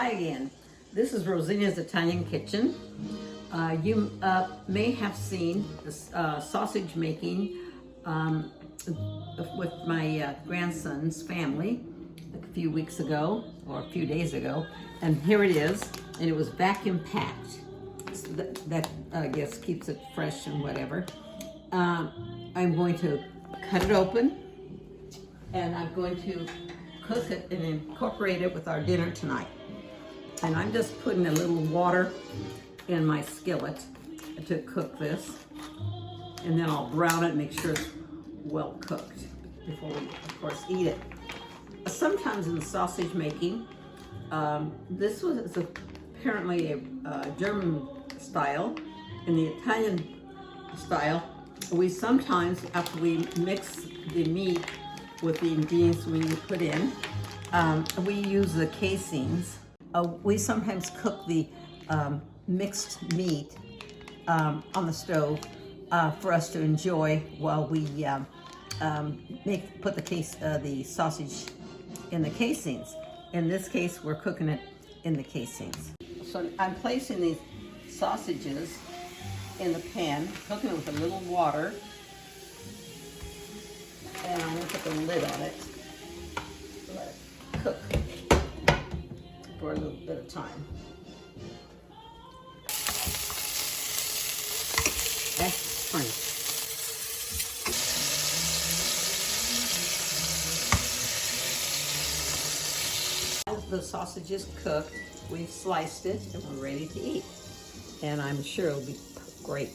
Hi again. This is Rosina's Italian Kitchen. You may have seen this sausage making with my grandson's family a few weeks ago or a few days ago, and here it is, and it was vacuum packed. So that I guess keeps it fresh and whatever. I'm going to cut it open, and I'm going to cook it and incorporate it with our dinner tonight. And I'm just putting a little water in my skillet to cook this, and then I'll brown it and make sure it's well cooked before we, of course, eat it. Sometimes in sausage making, this was apparently a German style. In the Italian style, we sometimes, after we mix the meat with the ingredients we put in, we use the casings. We sometimes cook the mixed meat on the stove for us to enjoy while we put the sausage in the casings. In this case, we're cooking it in the casings. So I'm placing these sausages in the pan, cooking it with a little water, and I'm going to put the lid on it, let it cook for a little bit of time. That's funny. The sausage is cooked, we've sliced it, and we're ready to eat. And I'm sure it'll be great.